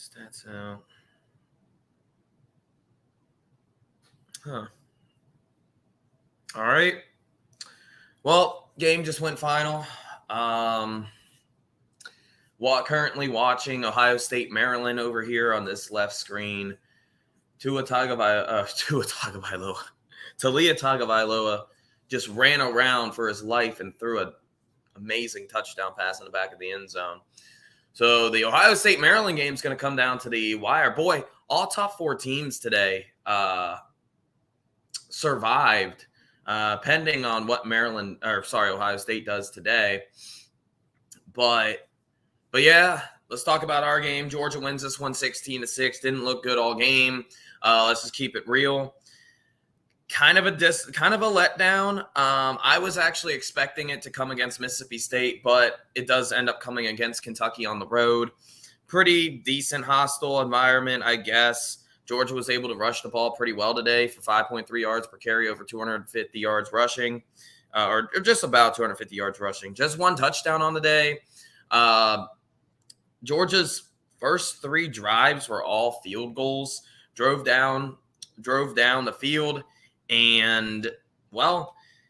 Stats out. Huh. All right. Well, game just went final. Currently watching Ohio State, Maryland over here on this left screen. Talia Tagovailoa just ran around for his life and threw an amazing touchdown pass in the back of the end zone. So the Ohio State Maryland game is going to come down to the wire. Boy, all top 4 teams today survived, pending on what Ohio State does today. But yeah, let's talk about our game. Georgia wins this one 16-6. Didn't look good all game. Let's just keep it real. Kind of a letdown. I was actually expecting it to come against Mississippi State, but it does end up coming against Kentucky on the road. Pretty decent hostile environment, I guess. Georgia was able to rush the ball pretty well today for 5.3 yards per carry, over 250 yards rushing, or just about 250 yards rushing. Just 1 touchdown on the day. Georgia's first 3 drives were all field goals. Drove down the field and,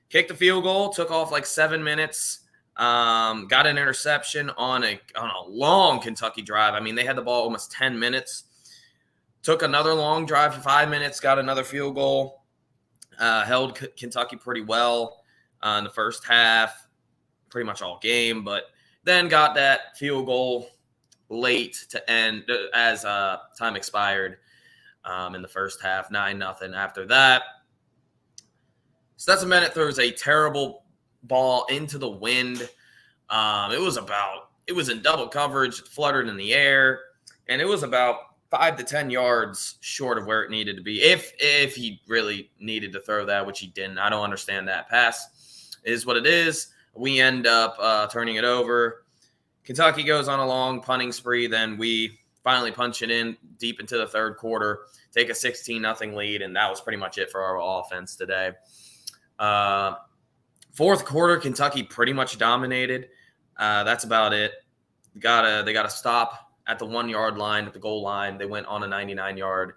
kicked the field goal, took off like 7 minutes, got an interception on a long Kentucky drive. I mean, they had the ball almost 10 minutes. Took another long drive for 5 minutes, got another field goal, held Kentucky pretty well in the first half, pretty much all game, but then got that field goal late to end as time expired in the first half, 9-0. After that, Stetson Bennett throws a terrible ball into the wind. It was in double coverage, fluttered in the air, and it was about 5 to 10 yards short of where it needed to be. If he really needed to throw that, which he didn't. I don't understand that. Pass is what it is. We end up turning it over. Kentucky goes on a long punting spree. Then we finally punch it in deep into the third quarter, take a 16-0 lead, and that was pretty much it for our offense today. Fourth quarter, Kentucky pretty much dominated. That's about it. They got to stop at the 1-yard line, at the goal line. They went on a 99-yard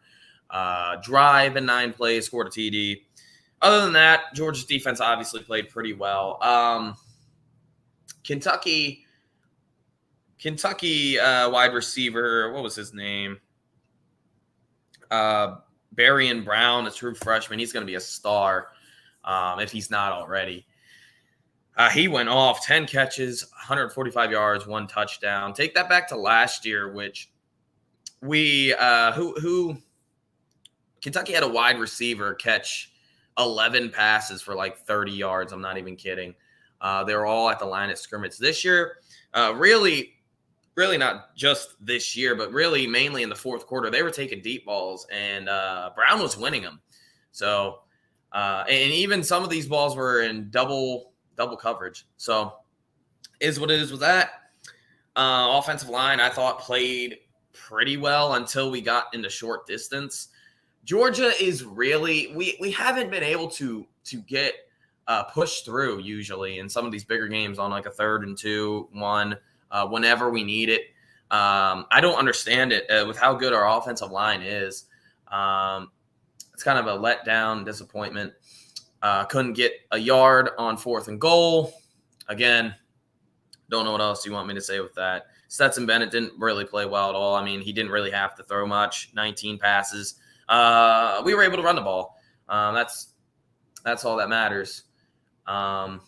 drive in 9 plays, scored a TD. Other than that, Georgia's defense obviously played pretty well. Kentucky wide receiver, what was his name? Barrion Brown, a true freshman. He's going to be a star if he's not already. He went off 10 catches, 145 yards, 1 touchdown. Take that back to last year, which Kentucky had a wide receiver catch 11 passes for like 30 yards. I'm not even kidding. They were all at the line of scrimmage. This year, really not just this year, but really mainly in the fourth quarter, they were taking deep balls, and Brown was winning them. So, and even some of these balls were in double coverage. So, is what it is with that. Offensive line, I thought, played pretty well until we got into short distance. Georgia is really we haven't been able to get pushed through usually in some of these bigger games on like a 3rd and 2, 1 whenever we need it. I don't understand it with how good our offensive line is. It's kind of a letdown, disappointment. Couldn't get a yard on 4th and goal. Again, don't know what else you want me to say with that. Stetson Bennett didn't really play well at all. I mean, he didn't really have to throw much. 19 passes. We were able to run the ball. That's all that matters. I'm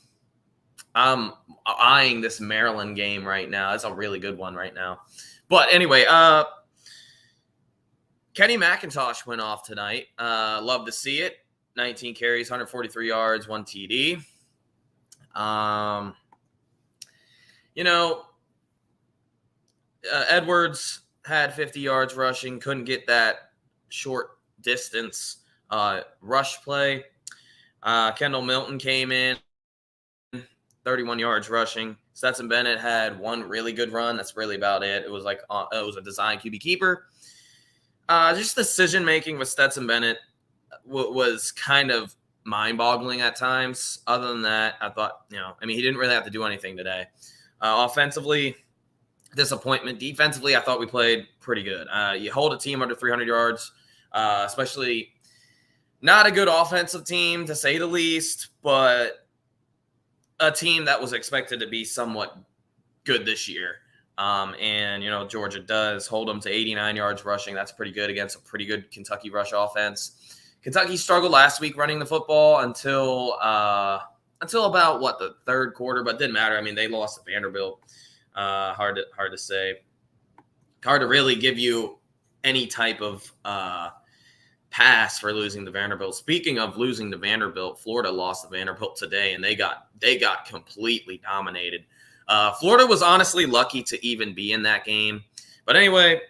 eyeing this Maryland game right now. It's a really good one right now. But anyway, Kenny McIntosh went off tonight. Love to see it. 19 carries, 143 yards, 1 TD. Edwards had 50 yards rushing, couldn't get that short distance rush play. Kendall Milton came in, 31 yards rushing. Stetson Bennett had 1 really good run. That's really about it. It was like it was a design QB keeper. Just decision making with Stetson Bennett was kind of mind-boggling at times. Other than that, I thought, he didn't really have to do anything today. Offensively, disappointment. Defensively, I thought we played pretty good. You hold a team under 300 yards, especially not a good offensive team, to say the least, but a team that was expected to be somewhat good this year. And, Georgia does hold them to 89 yards rushing. That's pretty good against a pretty good Kentucky rush offense. Kentucky struggled last week running the football until about, the third quarter, but it didn't matter. I mean, they lost to Vanderbilt. Hard to say. Hard to really give you any type of pass for losing to Vanderbilt. Speaking of losing to Vanderbilt, Florida lost to Vanderbilt today, and they got completely dominated. Florida was honestly lucky to even be in that game. But anyway,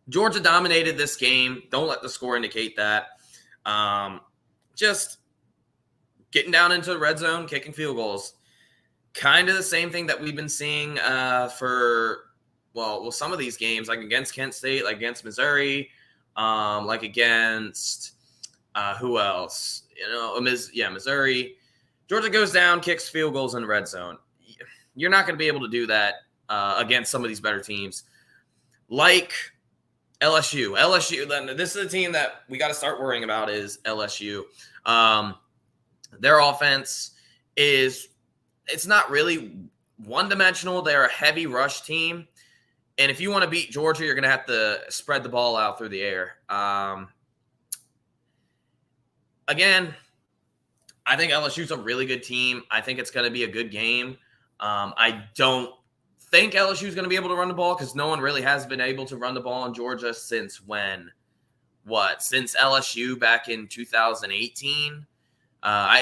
Georgia dominated this game. Don't let the score indicate that. Just getting down into the red zone, kicking field goals. Kind of the same thing that we've been seeing for some of these games, like against Kent State, like against Missouri, like against who else? Missouri. Georgia goes down, kicks field goals in the red zone. You're not going to be able to do that against some of these better teams, like LSU. LSU. This is a team that we got to start worrying about. Is LSU? Their offense it's not really one-dimensional. They're a heavy rush team. And if you want to beat Georgia, you're going to have to spread the ball out through the air. Again, I think LSU's a really good team. I think it's going to be a good game. I don't think LSU's going to be able to run the ball because no one really has been able to run the ball in Georgia since when? Since LSU back in 2018?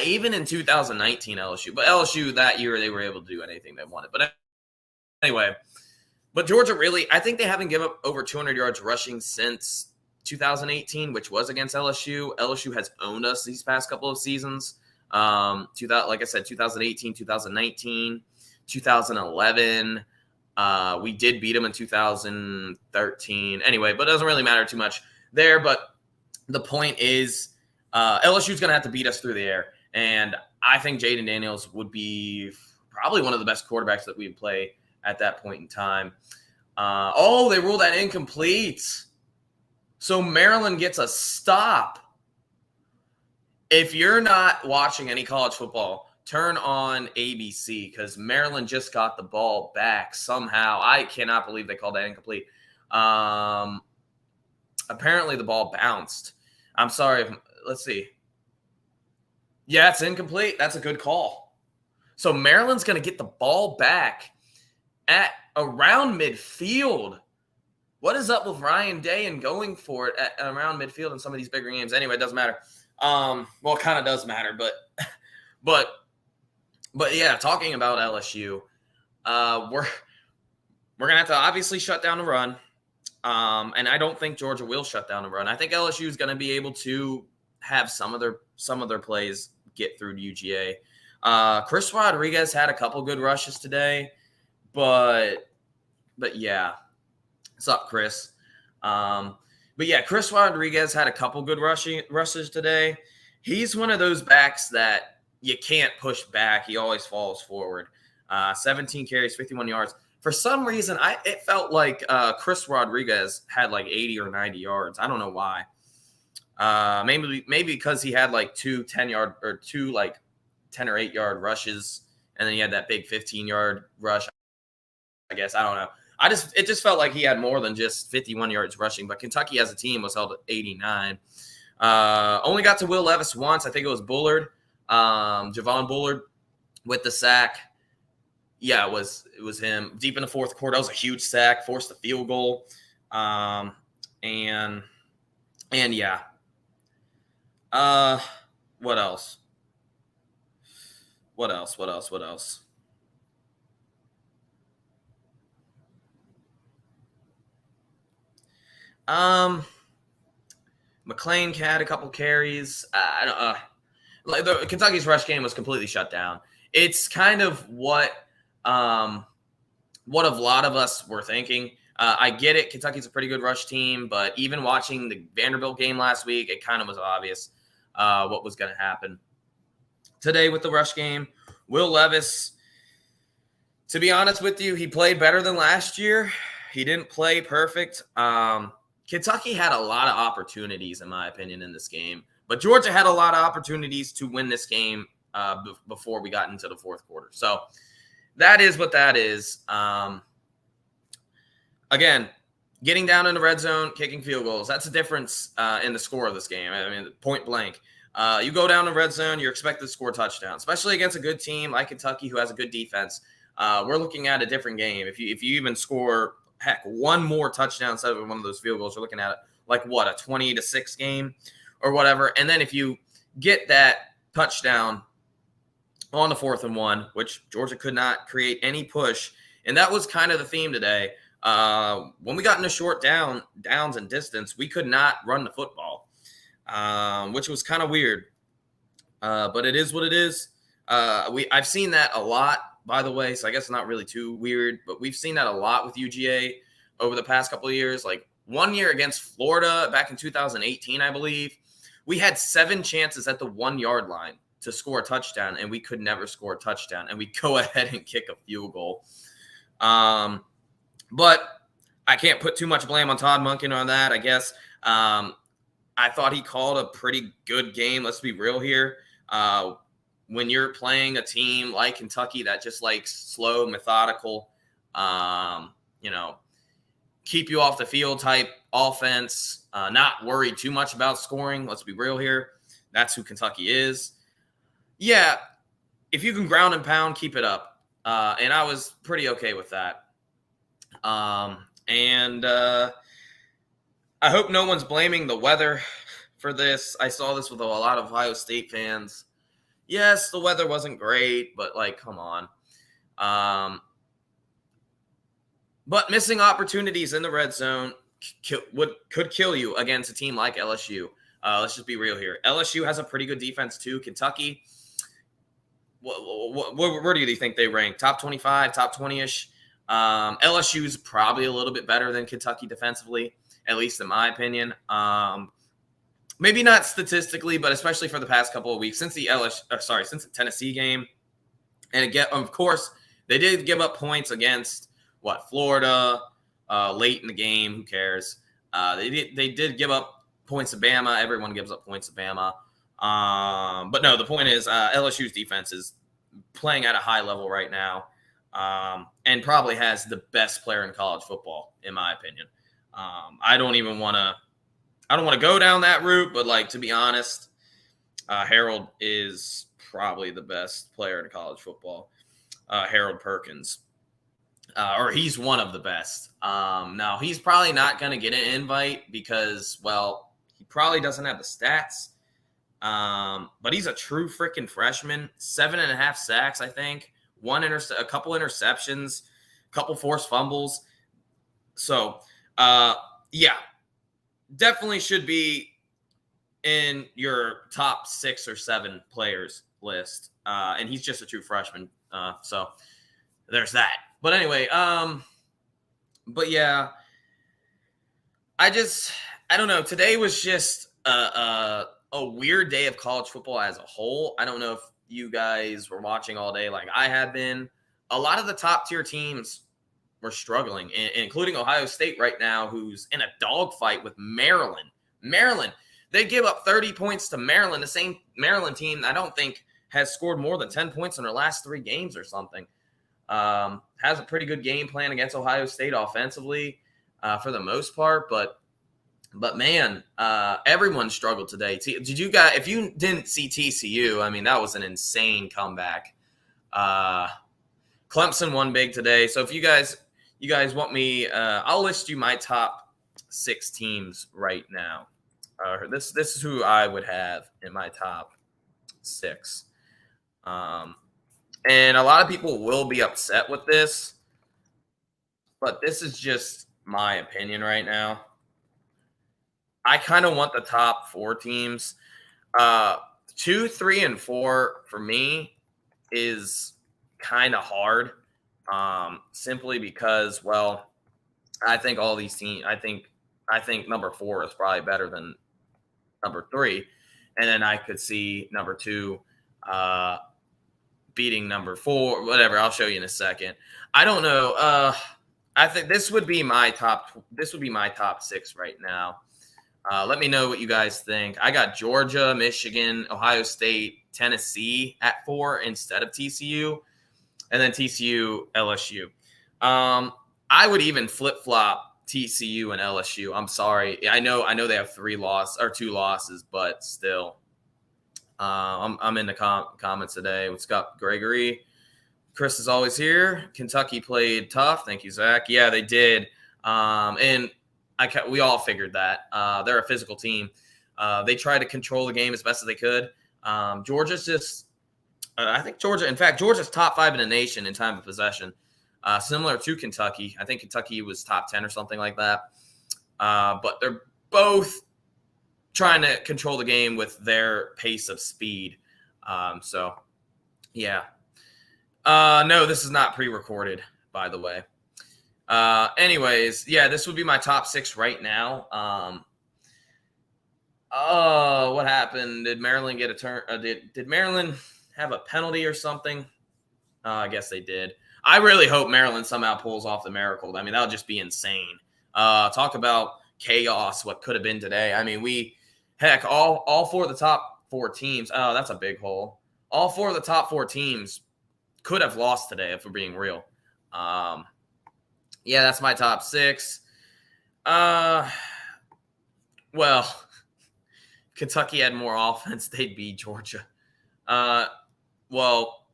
Even in 2019 LSU. But LSU that year, they were able to do anything they wanted. But anyway, but Georgia really, I think they haven't given up over 200 yards rushing since 2018, which was against LSU. LSU has owned us these past couple of seasons. Like I said, 2018, 2019, 2011. We did beat them in 2013. Anyway, but it doesn't really matter too much there. But the point is, LSU is going to have to beat us through the air. And I think Jaden Daniels would be probably one of the best quarterbacks that we would play at that point in time. They ruled that incomplete. So Maryland gets a stop. If you're not watching any college football, turn on ABC because Maryland just got the ball back somehow. I cannot believe they called that incomplete. Apparently the ball bounced. I'm sorry. Let's see. Yeah, it's incomplete. That's a good call. So Maryland's going to get the ball back at around midfield. What is up with Ryan Day and going for it at around midfield in some of these bigger games? Anyway, it doesn't matter. It kind of does matter, but yeah, talking about LSU, we're gonna have to obviously shut down the run. And I don't think Georgia will shut down the run. I think LSU is going to be able to have some of their plays get through to UGA. Chris Rodriguez had a couple good rushes today, but yeah. What's up, Chris? But yeah, Chris Rodriguez had a couple good rushes today. He's one of those backs that you can't push back. He always falls forward. 17 carries, 51 yards. For some reason, it felt like Chris Rodriguez had like 80 or 90 yards. I don't know why. Maybe because he had like two 10-yard or two like 10 or 8-yard rushes, and then he had that big 15-yard rush. I guess I don't know. It just felt like he had more than just 51 yards rushing. But Kentucky as a team was held at 89. Only got to Will Levis once. I think it was Bullard, Javon Bullard, with the sack. Yeah, it was him. Deep in the fourth quarter, that was a huge sack, forced a field goal, and yeah. What else? McLean had a couple carries. Like Kentucky's rush game was completely shut down. It's kind of what a lot of us were thinking. I get it. Kentucky's a pretty good rush team, but even watching the Vanderbilt game last week, it kind of was obvious what was going to happen. Today with the rush game, Will Levis To be honest with you, he played better than last year. He didn't play perfect. Kentucky had a lot of opportunities, in my opinion, in this game. But Georgia had a lot of opportunities to win this game before we got into the fourth quarter. So that is what that is. Again, getting down in the red zone, kicking field goals, that's the difference in the score of this game. I mean, point blank. You go down in the red zone, you're expected to score a touchdown, especially against a good team like Kentucky who has a good defense. We're looking at a different game. If you even score, heck, one more touchdown instead of one of those field goals, you're looking at like what, a 20-6 game or whatever. And then if you get that touchdown on the 4th and 1, which Georgia could not create any push, and that was kind of the theme today. When we got into short downs and distance, we could not run the football, which was kind of weird. But it is what it is. I've seen that a lot, by the way, so I guess it's not really too weird, but we've seen that a lot with UGA over the past couple of years. Like one year against Florida back in 2018, I believe, we had 7 chances at the 1-yard line to score a touchdown, and we could never score a touchdown, and we go ahead and kick a field goal. But I can't put too much blame on Todd Monken on that, I guess. I thought he called a pretty good game. Let's be real here. When you're playing a team like Kentucky that just likes slow, methodical, keep you off the field type offense, not worry too much about scoring. Let's be real here. That's who Kentucky is. Yeah, if you can ground and pound, keep it up. And I was pretty okay with that. I hope no one's blaming the weather for this. I saw this with a lot of Ohio State fans. Yes, the weather wasn't great, but like, come on. But missing opportunities in the red zone could kill you against a team like LSU. Let's just be real here. LSU has a pretty good defense too. Kentucky, where do you think they rank? Top 25, top 20-ish? LSU's probably a little bit better than Kentucky defensively, at least in my opinion. Maybe not statistically, but especially for the past couple of weeks since since the Tennessee game. And again, of course, they did give up points against Florida late in the game. Who cares? They did give up points to Bama. Everyone gives up points to Bama. But no, the point is LSU's defense is playing at a high level right now, and probably has the best player in college football, in my opinion. I don't want to go down that route, but to be honest, Harold is probably the best player in college football. Harold Perkins, or he's one of the best. Now he's probably not going to get an invite because, he probably doesn't have the stats. But he's a true freaking freshman. 7.5 sacks, I think. A couple interceptions, a couple forced fumbles. So, definitely should be in your top 6 or 7 players list. And he's just a true freshman. So there's that. But anyway, but yeah, I don't know. Today was just a weird day of college football as a whole. I don't know if you guys were watching all day like I had been. A lot of the top tier teams were struggling, including Ohio State right now, who's in a dogfight with Maryland. They give up 30 points to Maryland, the same Maryland team I don't think has scored more than 10 points in their last 3 games or something. Has a pretty good game plan against Ohio State offensively for the most part, but man, everyone struggled today. Did you guys? If you didn't see TCU, I mean, that was an insane comeback. Clemson won big today. So if you guys want me, I'll list you my top 6 teams right now. This is who I would have in my top 6. And a lot of people will be upset with this, but this is just my opinion right now. I kind of want the top 4 teams. 2, 3, and 4 for me is kind of hard, simply because, I think all these teams. I think number 4 is probably better than number 3, and then I could see number 2 beating number 4, whatever. I'll show you in a second. I don't know. I think this would be my top 6 right now. Let me know what you guys think. I got Georgia, Michigan, Ohio State, Tennessee at 4 instead of TCU, and then TCU, LSU. I would even flip-flop TCU and LSU. I'm sorry. I know they have 2 losses, but still. I'm in the comments today. What's up, Gregory? Chris is always here. Kentucky played tough. Thank you, Zach. Yeah, they did. And we all figured that. They're a physical team. They tried to control the game as best as they could. Georgia's just I think Georgia's top 5 in the nation in time of possession, similar to Kentucky. I think Kentucky was top 10 or something like that. But they're both trying to control the game with their pace of speed. So, yeah. No, this is not pre-recorded, by the way. Anyways, yeah, this would be my top 6 right now. What happened? Did Maryland get a turn? Did Maryland have a penalty or something? I guess they did. I really hope Maryland somehow pulls off the miracle. I mean, that would just be insane. Talk about chaos, what could have been today. I mean, all 4 of the top 4 teams. Oh, that's a big hole. All 4 of the top 4 teams could have lost today, if we're being real. Yeah, that's my top 6. Well, Kentucky had more offense, they'd beat Georgia. Well,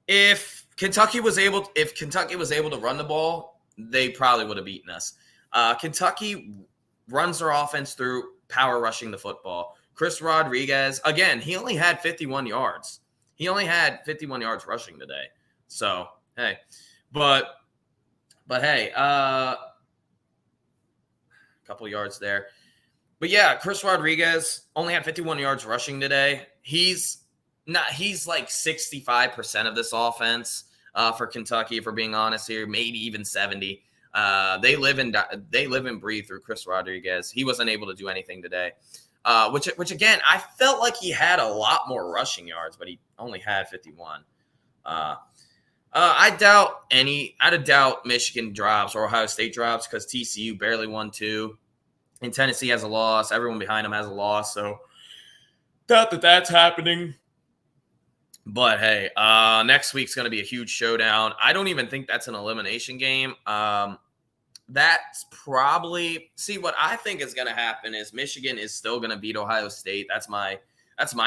if Kentucky was able to run the ball, they probably would have beaten us. Kentucky runs their offense through power rushing the football. Chris Rodriguez, again, he only had 51 yards. He only had 51 yards rushing today. So, hey. But hey, a couple yards there. But yeah, Chris Rodriguez only had 51 yards rushing today. He's like 65% of this offense for Kentucky, if we're being honest here, maybe even 70. They live and breathe through Chris Rodriguez. He wasn't able to do anything today. Which again, I felt like he had a lot more rushing yards, but he only had 51. I doubt Michigan drops or Ohio State drops because TCU barely won 2. And Tennessee has a loss. Everyone behind them has a loss. So doubt that that's happening. But hey, next week's going to be a huge showdown. I don't even think that's an elimination game. That's probably what I think is going to happen is Michigan is still going to beat Ohio State. That's my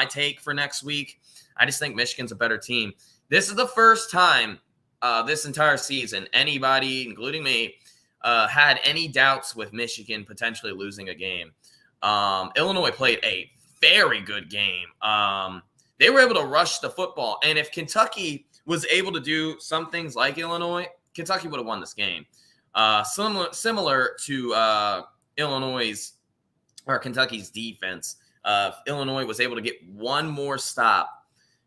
take for next week. I just think Michigan's a better team. This is the first time this entire season anybody, including me, had any doubts with Michigan potentially losing a game. Illinois played a very good game. They were able to rush the football. And if Kentucky was able to do some things like Illinois, Kentucky would have won this game. Similar to Kentucky's defense. If Illinois was able to get one more stop,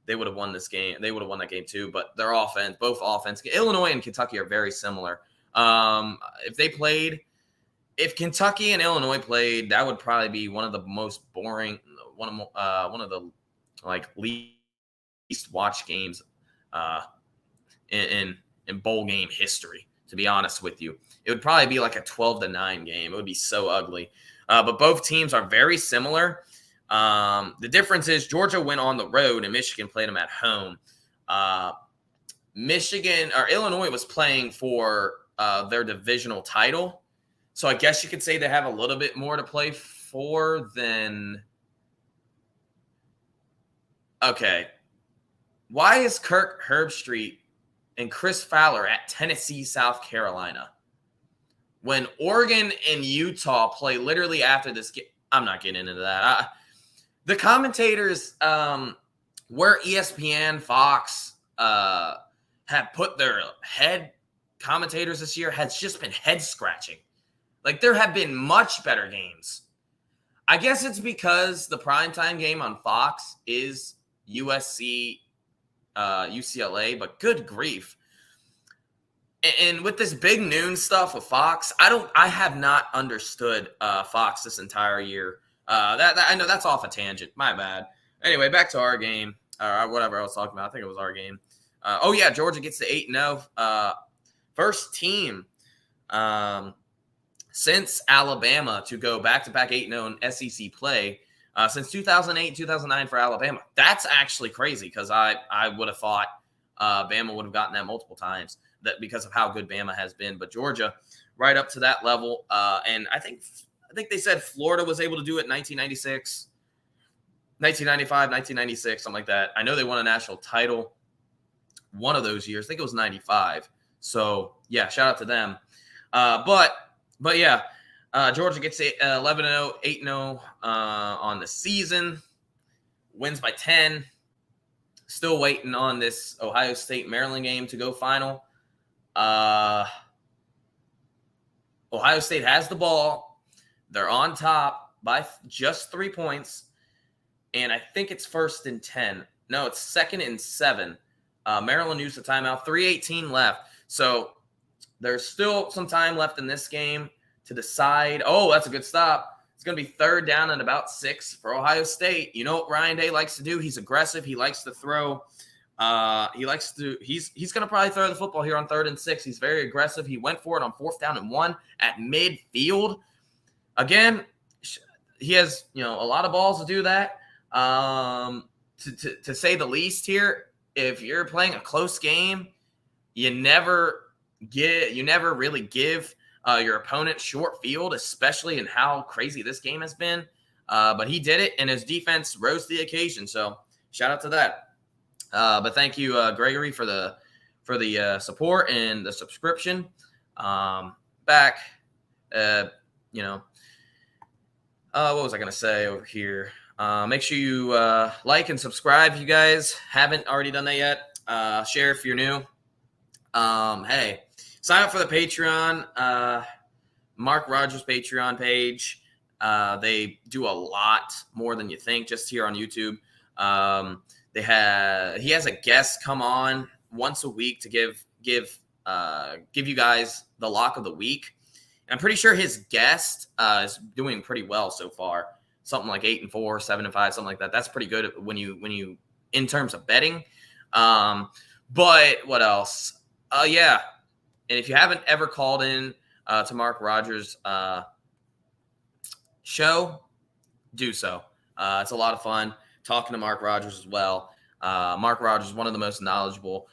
they would have won this game. They would have won that game too. But their offense, Illinois and Kentucky are very similar. If Kentucky and Illinois played, that would probably be one of the most boring, one of the least watched games in bowl game history. To be honest with you, it would probably be like a 12-9 game. It would be so ugly. But both teams are very similar. The difference is Georgia went on the road and Michigan played them at home. Illinois was playing for their divisional title. So I guess you could say they have a little bit more to play for than. Okay. Why is Kirk Herbstreit and Chris Fowler at Tennessee, South Carolina? When Oregon and Utah play literally after this game, I'm not getting into that. The commentators, where ESPN, Fox have put their head commentators this year has just been head scratching. Like there have been much better games. I guess it's because the primetime game on Fox is USC, UCLA, but good grief. And with this big noon stuff with Fox, I have not understood Fox this entire year. I know that's off a tangent. My bad. Anyway, back to our game. or whatever I was talking about. I think it was our game. Oh yeah, Georgia gets to 8-0. First team since Alabama to go back-to-back 8-0 in SEC play since 2008, 2009 for Alabama. That's actually crazy because I would have thought Bama would have gotten that multiple times because of how good Bama has been. But Georgia, right up to that level. And I think they said Florida was able to do it in 1996, 1995, 1996, something like that. I know they won a national title one of those years. I think it was 95. So, yeah, shout out to them. But yeah, Georgia gets 11-0, 8-0 on the season, wins by 10. Still waiting on this Ohio State-Maryland game to go final. Ohio State has the ball. They're on top by just 3 points. And I think it's 1st and 10. No, it's 2nd and 7. Maryland used the timeout. 3:18 left. So there's still some time left in this game to decide. Oh, that's a good stop. It's going to be 3rd down and about 6 for Ohio State. You know what Ryan Day likes to do? He's aggressive. He likes to throw. He's going to probably throw the football here on 3rd and 6. He's very aggressive. He went for it on 4th down and 1 at midfield. Again, he has, a lot of balls to do that. To say the least here, if you're playing a close game, you never really give your opponent short field, especially in how crazy this game has been. But he did it, and his defense rose to the occasion. So shout out to that. But thank you, Gregory, for the support and the subscription. What was I going to say over here? Make sure you like and subscribe if you guys haven't already done that yet. Share if you're new. Hey, sign up for the Patreon. Mark Rogers Patreon page. They do a lot more than you think just here on YouTube. He has a guest come on once a week to give you guys the lock of the week. And I'm pretty sure his guest is doing pretty well so far. Something like 8-4, 7-5, something like that. That's pretty good when you in terms of betting. But what else? Yeah. And if you haven't ever called in to Mark Rogers' show, do so. It's a lot of fun talking to Mark Rogers as well. Mark Rogers is one of the most knowledgeable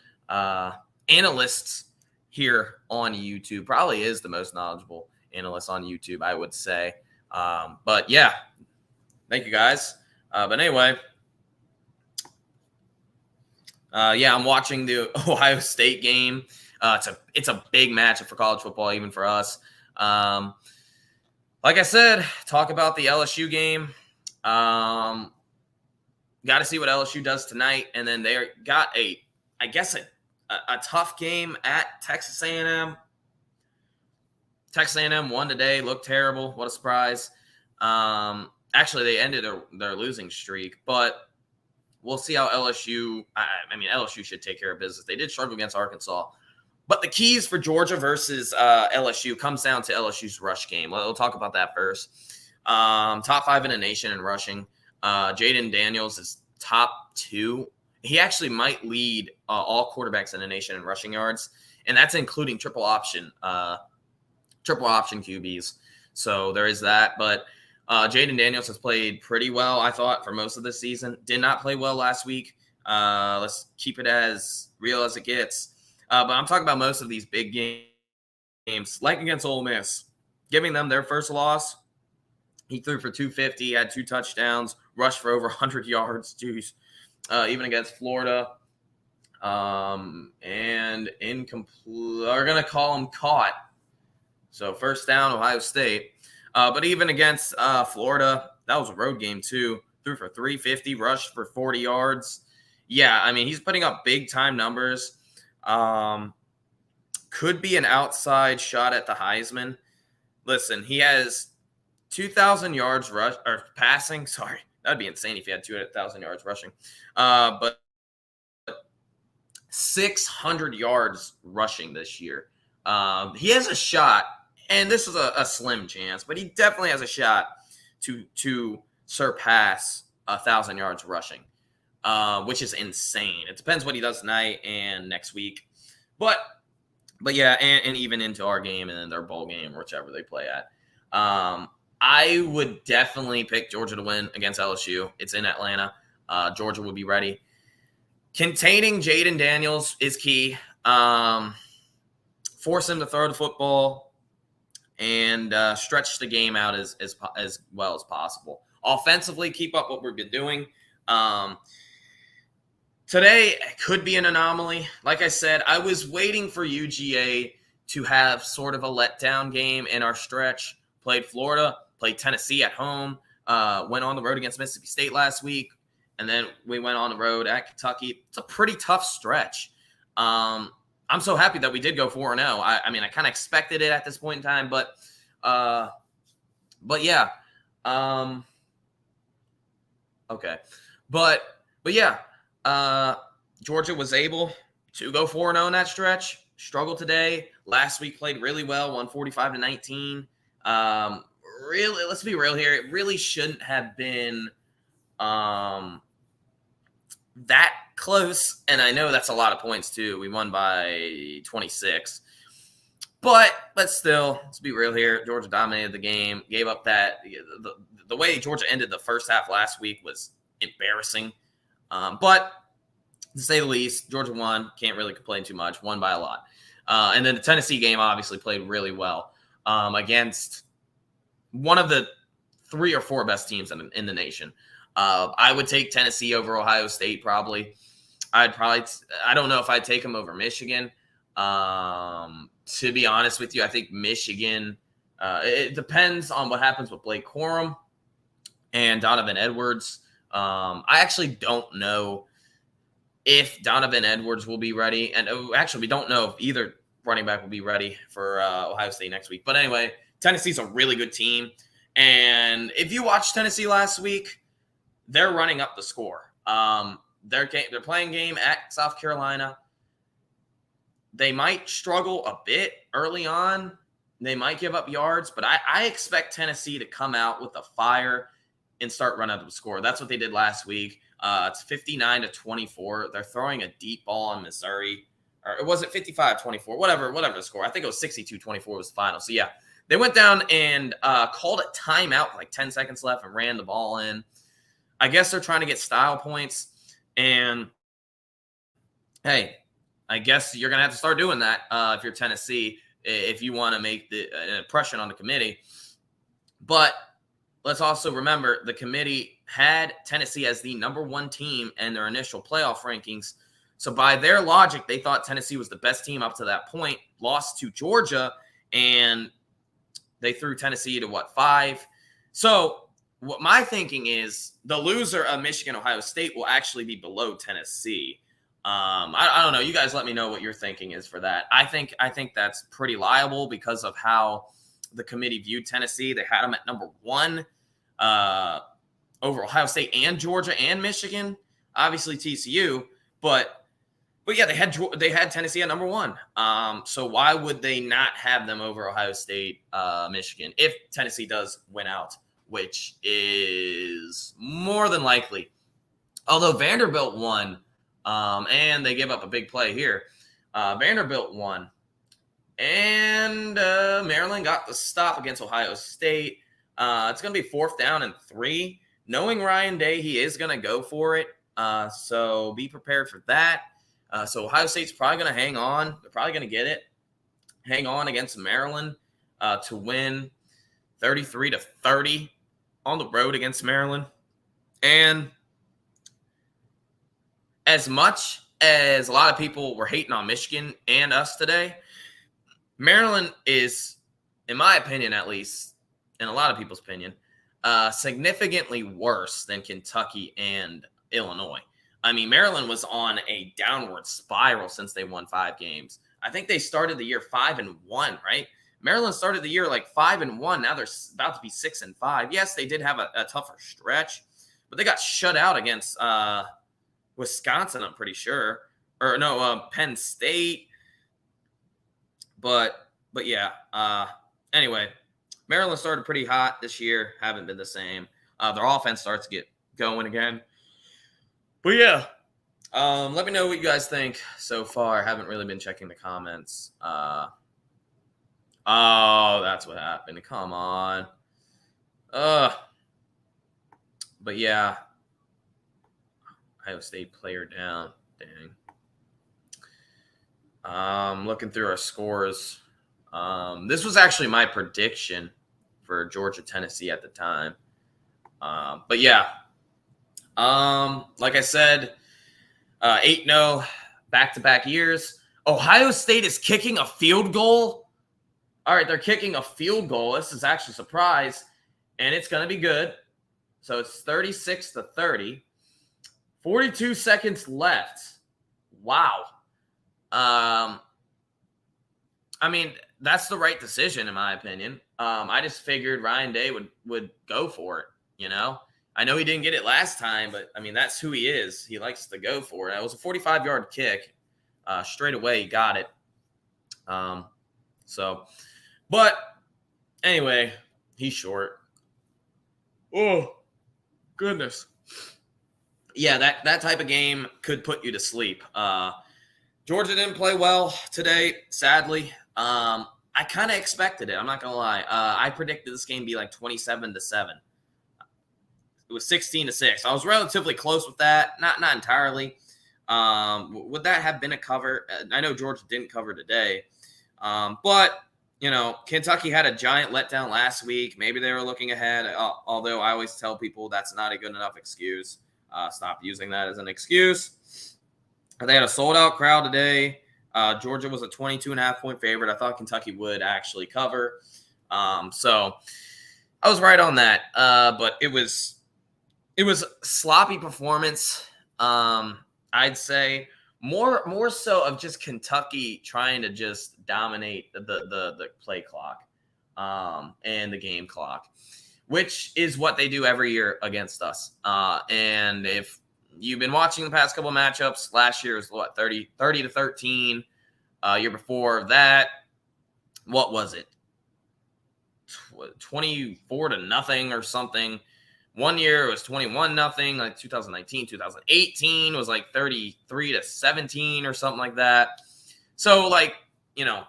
analysts here on YouTube. Probably is the most knowledgeable analyst on YouTube, I would say. But yeah, thank you guys. But anyway, I'm watching the Ohio State game. It's a big matchup for college football, even for us. Like I said, talk about the LSU game. Got to see what LSU does tonight, and then they got a tough game at Texas A&M. Texas A&M won today, looked terrible. What a surprise. Actually, they ended their losing streak, but we'll see how LSU – LSU should take care of business. They did struggle against Arkansas. But the keys for Georgia versus LSU comes down to LSU's rush game. We'll talk about that first. Top 5 in the nation in rushing. Jaden Daniels is top 2. He actually might lead all quarterbacks in the nation in rushing yards, and that's including triple option QBs. So there is that. But Jaden Daniels has played pretty well, I thought, for most of this season. Did not play well last week. Let's keep it as real as it gets. But I'm talking about most of these big games, like against Ole Miss, giving them their first loss. He threw for 250, had 2 touchdowns, rushed for over 100 yards. Jeez. Even against Florida. And incomplete. Are going to call him caught. So first down, Ohio State. But even against Florida, that was a road game too. Threw for 350, rushed for 40 yards. Yeah, he's putting up big-time numbers. Could be an outside shot at the Heisman. Listen, he has 2,000 yards passing. Sorry, that'd be insane if he had 2,000 yards rushing. But 600 yards rushing this year. He has a shot, and this is a slim chance, but he definitely has a shot to surpass 1,000 yards rushing. which is insane. It depends what he does tonight and next week. But yeah, and even into our game and then their bowl game, whichever they play at. I would definitely pick Georgia to win against LSU. It's in Atlanta. Georgia would be ready. Containing Jaden Daniels is key. Force him to throw the football and stretch the game out as well as possible. Offensively, keep up what we've been doing. Today could be an anomaly. Like I said, I was waiting for UGA to have sort of a letdown game in our stretch. Played Florida, played Tennessee at home, went on the road against Mississippi State last week, and then we went on the road at Kentucky. It's a pretty tough stretch. I'm so happy that we did go 4-0. I mean, I kind of expected it at this point in time, but yeah. Okay. But yeah. Georgia was able to go 4-0 in that stretch. Struggled today. Last week played really well, 145-19. Really, let's be real here. It really shouldn't have been that close. And I know that's a lot of points too. We won by 26. But let's be real here. Georgia dominated the game, gave up that. The way Georgia ended the first half last week was embarrassing. But to say the least, Georgia won. Can't really complain too much. Won by a lot. And then the Tennessee game obviously played really well against one of the 3 or 4 best teams in the nation. I would take Tennessee over Ohio State probably. I don't know if I'd take them over Michigan. To be honest with you, I think Michigan, it depends on what happens with Blake Corum and Donovan Edwards. I actually don't know if Donovan Edwards will be ready. And actually, we don't know if either running back will be ready for Ohio State next week. But anyway, Tennessee's a really good team. And if you watched Tennessee last week, they're running up the score. They're playing game at South Carolina. They might struggle a bit early on. They might give up yards. But I expect Tennessee to come out with a fire and start running up the score. That's what they did last week. It's 59-24. They're throwing a deep ball on Missouri. Or it wasn't 55-24, whatever the score. I think it was 62-24 was the final. So, yeah, they went down and called a timeout with like 10 seconds left and ran the ball in. I guess they're trying to get style points. And, hey, I guess you're going to have to start doing that if you're Tennessee, if you want to make an impression on the committee. But let's also remember the committee had Tennessee as the number 1 team in their initial playoff rankings. So by their logic, they thought Tennessee was the best team up to that point, lost to Georgia, and they threw Tennessee to 5? So what my thinking is the loser of Michigan, Ohio State will actually be below Tennessee. I don't know. You guys let me know what your thinking is for that. I think that's pretty liable because of how the committee viewed Tennessee. They had them at number 1 over Ohio State and Georgia and Michigan, obviously TCU, but yeah, they had Tennessee at number 1. So why would they not have them over Ohio State, Michigan if Tennessee does win out, which is more than likely. Although Vanderbilt won, and they gave up a big play here. Vanderbilt won, and Maryland got the stop against Ohio State. It's going to be 4th down and 3. Knowing Ryan Day, he is going to go for it. So be prepared for that. So Ohio State's probably going to hang on. They're probably going to get it. Hang on against Maryland to win 33-30 on the road against Maryland. And as much as a lot of people were hating on Michigan and us today, Maryland is, in my opinion at least, in a lot of people's opinion, significantly worse than Kentucky and Illinois. I mean, Maryland was on a downward spiral since they won 5 games. I think they started the year 5-1, right? Maryland started the year like 5-1. Now they're about to be 6-5. Yes, they did have a tougher stretch, but they got shut out against Wisconsin, I'm pretty sure. Or no, Penn State. But yeah. Anyway, Maryland started pretty hot this year. Haven't been the same. Their offense starts to get going again. But yeah, let me know what you guys think so far. I haven't really been checking the comments. Oh, that's what happened. Come on. But yeah, Ohio State player down. Dang. Looking through our scores. This was actually my prediction for Georgia Tennessee at the time. But yeah, like I said, 8-0 back-to-back years. Ohio State is kicking a field goal. All right, they're kicking a field goal. This is actually a surprise, and it's going to be good. So it's 36-30. 42 seconds left. Wow. I mean, that's the right decision in my opinion. I just figured Ryan Day would go for it, you know? I know he didn't get it last time, but I mean, that's who he is. He likes to go for it. It was a 45-yard kick. Straight away, he got it. But anyway, he's short. Oh, goodness. Yeah, that type of game could put you to sleep. Georgia didn't play well today, sadly. I kind of expected it. I'm not going to lie. I predicted this game to be like 27-7. It was 16-6. I was relatively close with that. Not entirely. Would that have been a cover? I know Georgia didn't cover today. But, you know, Kentucky had a giant letdown last week. Maybe they were looking ahead. Although I always tell people that's not a good enough excuse. Stop using that as an excuse. They had a sold-out crowd today. Georgia was a 22.5-point favorite. I thought Kentucky would actually cover. So I was right on that. But it was a sloppy performance. I'd say more so of just Kentucky trying to just dominate the play clock and the game clock, which is what they do every year against us. And if you've been watching the past couple of matchups, last year was what, 30-13. Year before that, what was it? 24-0 or something. One year it was 21-0, like 2019, 2018 was like 33-17 or something like that. So, like, you know,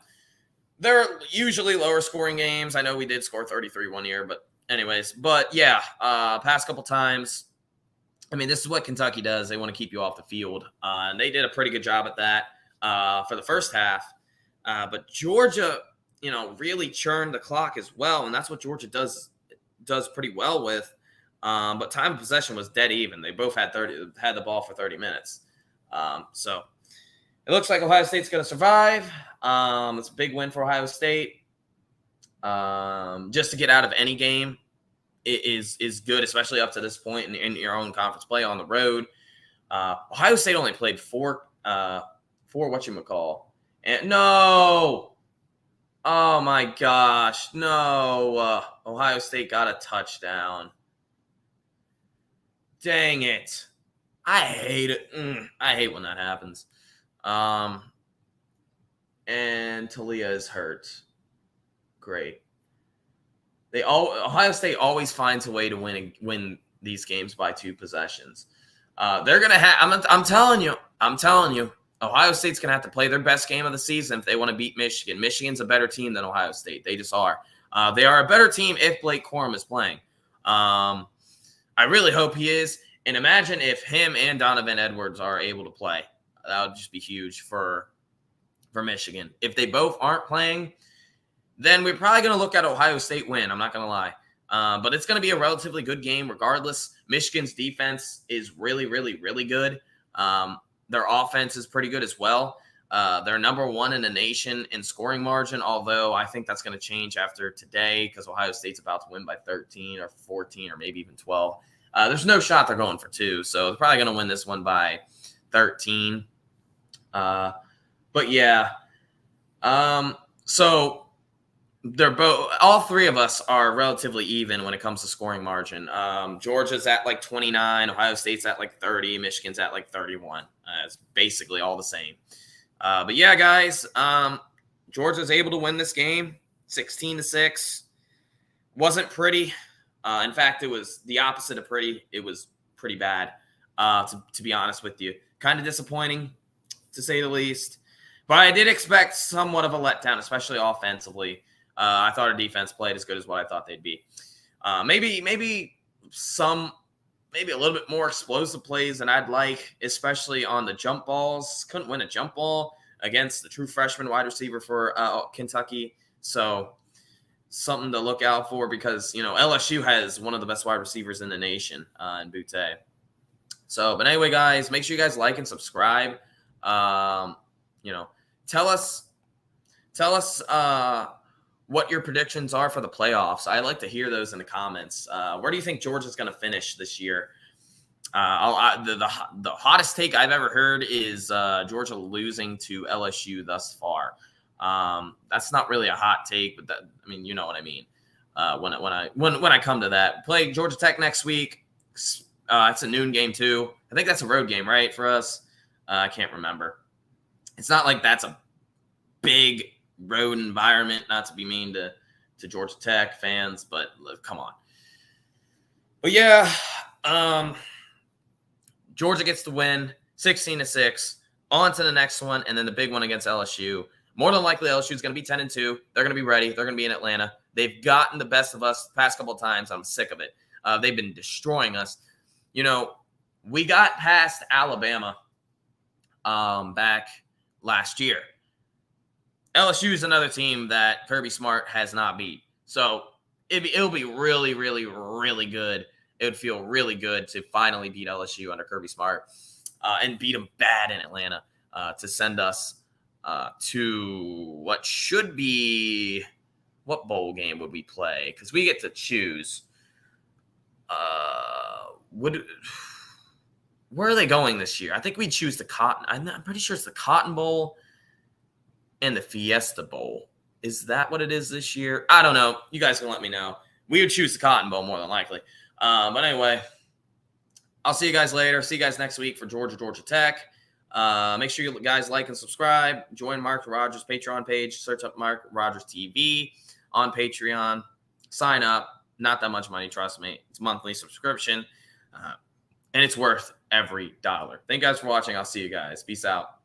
they're usually lower scoring games. I know we did score 33 one year, but anyways, yeah, past couple times, I mean, this is what Kentucky does. They want to keep you off the field. And they did a pretty good job at that for the first half. But Georgia, you know, really churned the clock as well. And that's what Georgia does pretty well with. But time of possession was dead even. They both had the ball for 30 minutes. So it looks like Ohio State's going to survive. It's a big win for Ohio State. Just to get out of any game is good, especially up to this point in your own conference play on the road. Ohio State only played four whatchamacall. And no. Oh my gosh. No. Ohio State got a touchdown. Dang it. I hate it. I hate when that happens. And Talia is hurt. Great. Ohio State always finds a way to win these games by 2 possessions. They're gonna have. I'm telling you. Ohio State's gonna have to play their best game of the season if they want to beat Michigan. Michigan's a better team than Ohio State. They just are. They are a better team if Blake Corum is playing. I really hope he is. And imagine if him and Donovan Edwards are able to play. That would just be huge for Michigan. If they both aren't playing, then we're probably going to look at Ohio State win. I'm not going to lie. But it's going to be a relatively good game regardless. Michigan's defense is really, really, really good. Their offense is pretty good as well. They're number 1 in the nation in scoring margin, although I think that's going to change after today because Ohio State's about to win by 13 or 14 or maybe even 12. There's no shot they're going for 2, so they're probably going to win this one by 13. But yeah, so they're both. All 3 of us are relatively even when it comes to scoring margin. Georgia's at like 29, Ohio State's at like 30, Michigan's at like 31. It's basically all the same. But yeah, guys, Georgia's able to win this game, 16-6. Wasn't pretty. In fact, it was the opposite of pretty. It was pretty bad. to be honest with you. Kind of disappointing, to say the least. But I did expect somewhat of a letdown, especially offensively. I thought our defense played as good as what I thought they'd be. Maybe a little bit more explosive plays than I'd like, especially on the jump balls. Couldn't win a jump ball against the true freshman wide receiver for Kentucky. So something to look out for, because, LSU has one of the best wide receivers in the nation in Butte. So, but anyway, guys, make sure you guys like and subscribe. Tell us what your predictions are for the playoffs. I'd like to hear those in the comments. Where do you think Georgia's going to finish this year? The hottest take I've ever heard is Georgia losing to LSU thus far. That's not really a hot take, but you know what I mean. When I come to that, play Georgia Tech next week. It's a noon game too. I think that's a road game, right, for us? I can't remember. It's not like that's a big road environment, not to be mean to Georgia Tech fans, but come on. But yeah, Georgia gets the win, 16-6. On to the next one, and then the big one against LSU. More than likely, LSU is going to be 10-2. They're going to be ready. They're going to be in Atlanta. They've gotten the best of us the past couple of times. I'm sick of it. They've been destroying us. We got past Alabama back last year. LSU is another team that Kirby Smart has not beat. So it'll be really, really, really good. It would feel really good to finally beat LSU under Kirby Smart and beat them bad in Atlanta to send us to what should be – what bowl game would we play? Because we get to choose. Where are they going this year? I think we'd choose the Cotton. I'm pretty sure it's the Cotton Bowl and the Fiesta Bowl. Is that what it is this year? I don't know. You guys can let me know. We would choose the Cotton Bowl more than likely. But anyway, I'll see you guys later. See you guys next week for Georgia Tech. Make sure you guys like and subscribe. Join Mark Rogers' Patreon page. Search up Mark Rogers TV on Patreon. Sign up. Not that much money, trust me. It's a monthly subscription. And it's worth every dollar. Thank you guys for watching. I'll see you guys. Peace out.